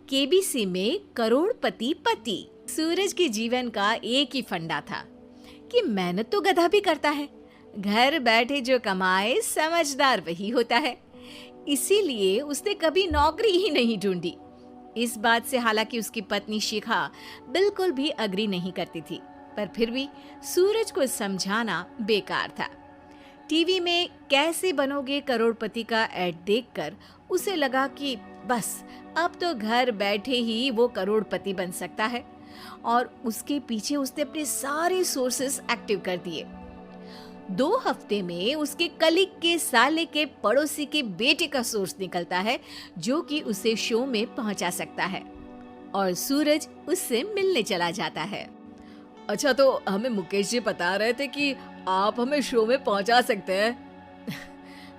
KBC में करोड़पति पति। सूरज के जीवन का एक ही फंडा था कि मेहनत तो गधा भी करता है, घर बैठे जो कमाए समझदार वही होता है। इसीलिए उसने कभी नौकरी ही नहीं ढूंढी। इस बात से हालांकि उसकी पत्नी शिखा बिल्कुल भी अग्री नहीं करती थी, पर फिर भी सूरज को समझाना बेकार था। टीवी में कैसे बनोगे करोड़पति का ऐड देखकर उसे लगा कि बस अब तो घर बैठे ही वो करोड़पति बन सकता है, और उसके पीछे उसने अपने सारे सोर्सेस एक्टिव कर दिए। 2 हफ्ते में उसके कलीग के साले के पड़ोसी के बेटे का सोर्स निकलता है जो कि उसे शो में पहुंचा सकता है, और सूरज उससे मिलने चला जाता है। अच्छा, तो हमें मुकेश जी बता रहे थे कि आप हमें शो में पहुंचा सकते हैं।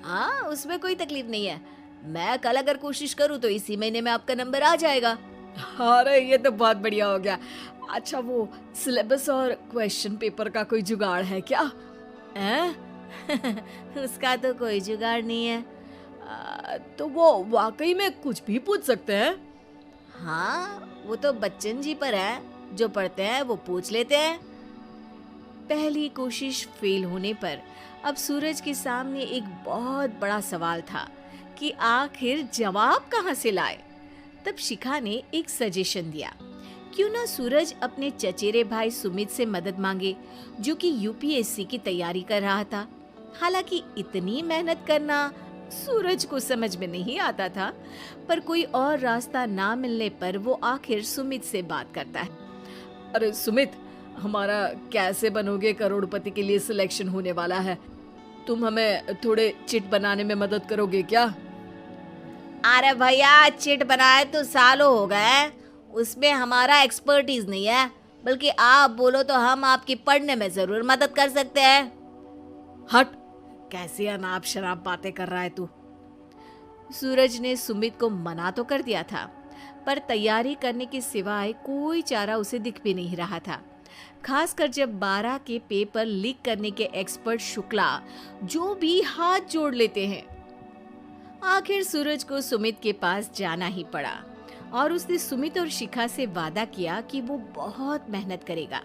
हाँ, उसमें कोई तकलीफ नहीं है। मैं कल अगर कोशिश करूँ तो इसी महीने में आपका नंबर आ जाएगा। अरे ये तो बहुत बढ़िया हो गया। अच्छा, वो सिलेबस और क्वेश्चन पेपर का कोई जुगाड़ है क्या? उसका तो कोई जुगाड़ नहीं है। तो वो वाकई में कुछ भी पूछ सकते हैं? हाँ, वो तो बच्चन जी पर है, जो पढ़ते हैं वो पूछ लेते हैं। पहली कोशिश फेल होने पर अब सूरज के सामने एक बहुत बड़ा सवाल था कि आखिर जवाब कहाँ से लाए। तब शिखा ने एक सजेशन दिया, क्यों ना सूरज अपने चचेरे भाई सुमित से मदद मांगे, जो कि यूपीएससी की तैयारी कर रहा था। हालांकि इतनी मेहनत करना सूरज को समझ में नहीं आता था, पर कोई और रास्ता ना मिलने पर वो आखिर सुमित से बात करता है। अरे सुमित, हमारा कैसे बनोगे करोड़पति के लिए सिलेक्शन होने वाला है। तुम हमें थोड़े चिट बनाने में मदद करोगे क्या? अरे भैया, चिट बनाए तो सालों हो गए, उसमें हमारा एक्सपर्टीज नहीं है, बल्कि आप बोलो तो हम आपकी पढ़ने में जरूर मदद कर सकते हैं। हट, कैसी अनाप शराब बातें कर रहा है तू। सूरज ने सुमित को मना तो कर दिया था, पर तैयारी करने के सिवाय कोई चारा उसे दिख भी नहीं रहा था, खासकर जब 12 के पेपर लीक करने के एक्सपर्ट शुक्ला जो भी हाथ जोड़ लेते हैं। आखिर सूरज को सुमित के पास जाना ही पड़ा, और उसने सुमित और शिखा से वादा किया कि वो बहुत मेहनत करेगा।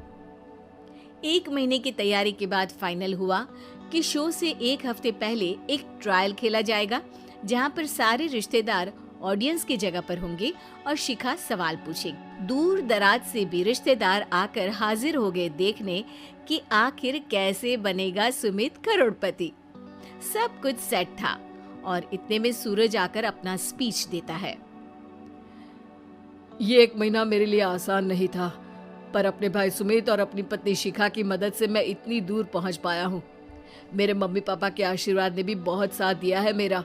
1 महीने की तैयारी के बाद फाइनल हुआ कि शो से 1 हफ्ते पहले एक ट्रायल खेला जाएगा, जहां पर सारे रिश्तेदार ऑडियंस की जगह पर होंगे और शिखा सवाल पूछेगी। दूर दराज से भी रिश्तेदार आकर हाजिर हो गए देखने कि आखिर कैसे बनेगा सुमित करोड़पति। सब कुछ सेट था, और इतने में सूरज आकर अपना स्पीच देता है। ये 1 महीना मेरे लिए आसान नहीं था, पर अपने भाई सुमित और अपनी पत्नी शिखा की मदद से मैं इतनी दूर पहुंच पाया हूँ। मेरे मम्मी पापा के आशीर्वाद ने भी बहुत साथ दिया है मेरा।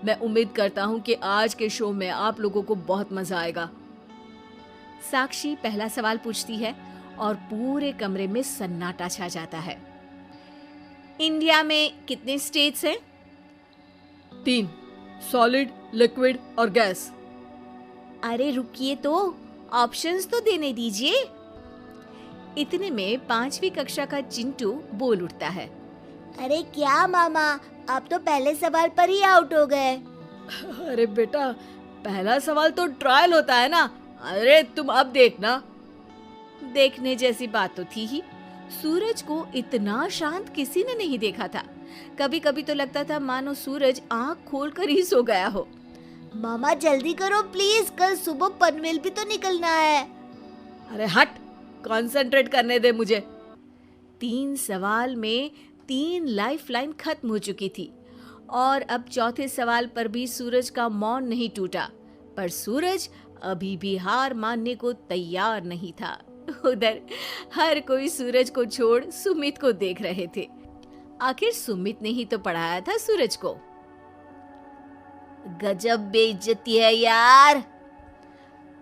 मैं उम्मीद करता हूँ कि आज के शो में आप लोगों को बहुत मजा आएगा। साक्षी पहला सवाल पूछती है और पूरे कमरे में सन्नाटा छा जाता है। इंडिया में कितने स्टेट्स हैं? 3, सॉलिड, लिक्विड और गैस। अरे रुकिए, तो ऑप्शंस तो देने दीजिए। इतने में 5वीं कक्षा का चिंटू बोल उठता है। अरे क्या मामा, आप तो पहले सवाल पर ही आउट हो गए। अरे बेटा, पहला सवाल तो ट्रायल होता है ना। अरे तुम अब देखना। देखने जैसी बात तो थी ही। सूरज को इतना शांत किसी ने नहीं देखा था। कभी कभी तो लगता था मानो सूरज आंख खोलकर ही सो गया हो। मामा जल्दी करो प्लीज, कल सुबह पनवेल भी तो निकलना है। अरे हट, कंसंट्रेट करने दे मुझे। 3 सवाल में 3 लाइफलाइन खत्म हो चुकी थी, और अब चौथे सवाल पर भी सूरज का मौन नहीं टूटा। पर सूरज अभी भी हार मानने को तैयार नहीं था। उधर हर कोई सूरज को छोड़ सुमित को देख रहे थे। आखिर सुमित ने ही तो पढ़ाया था सूरज को। गजब बेइज्जती है यार।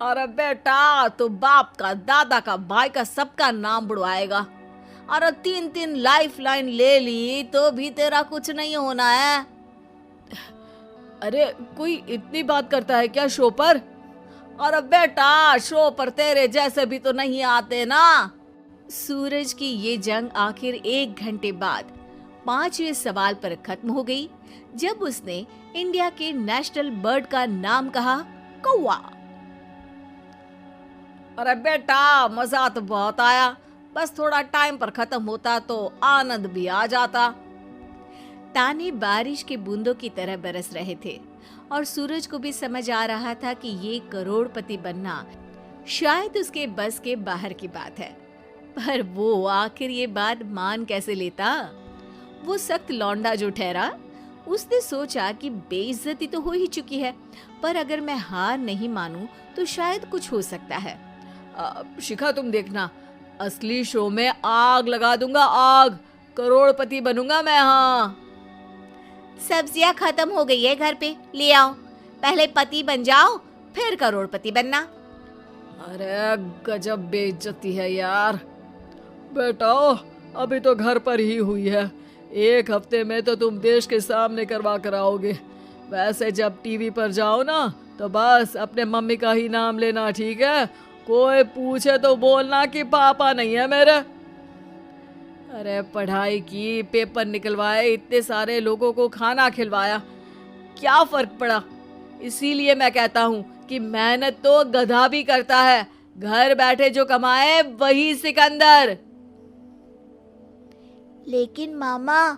अरे बेटा, तो बाप का, दादा का, भाई का, सबका नाम बुड़वाएगा। अरे 3 लाइफलाइन ले ली तो भी तेरा कुछ नहीं होना है। अरे कोई इतनी बात करता है क्या शो पर? अरे बेटा, शो पर तेरे जैसे भी तो नहीं आते ना। सूरज की ये जंग आखिर 1 घंटे बाद 5वें सवाल पर खत्म हो गई, जब उसने इंडिया के नेशनल बर्ड का नाम कहा, कौवा। अरे बेटा, मजा तो बहुत आया, बस थोड़ा टाइम पर खत्म होता तो आनंद भी आ जाता। ताने बारिश के बूंदों की तरह बरस रहे थे और सूरज को भी समझ आ रहा था कि ये करोड़पति बनना शायद उसके बस के बाहर की बात है। पर वो आखिर ये बात मान कैसे लेता? वो सख्त लौंडा जो ठहरा, उसने सोचा कि बेइज्जती तो हो ही चुकी है, पर अगर मैं हार नहीं मानूं तो शायद कुछ हो सकता है। शिखा, तुम देखना, असली शो में आग लगा दूंगा, आग, करोड़पति बनूंगा मैं। हाँ, सब्जियां खत्म हो गई है घर पे, ले आओ। पहले पति बन जाओ, फिर करोड़पति बनना। अरे गजब बेइज्जती है यार। बेटा, अभी तो घर पर ही हुई है, 1 हफ्ते में तो तुम देश के सामने करवा कर आओगे। वैसे जब टीवी पर जाओ ना तो बस अपने मम्मी का ही नाम लेना, ठीक है? कोई पूछे तो बोलना कि पापा नहीं है मेरे। अरे पढ़ाई की, पेपर निकलवाए, इतने सारे लोगों को खाना खिलवाया, क्या फर्क पड़ा? इसीलिए मैं कहता हूँ कि मेहनत तो गधा भी करता है, घर बैठे जो कमाए वही सिकंदर। लेकिन मामा,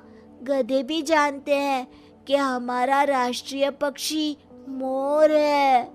गधे भी जानते हैं कि हमारा राष्ट्रीय पक्षी मोर है।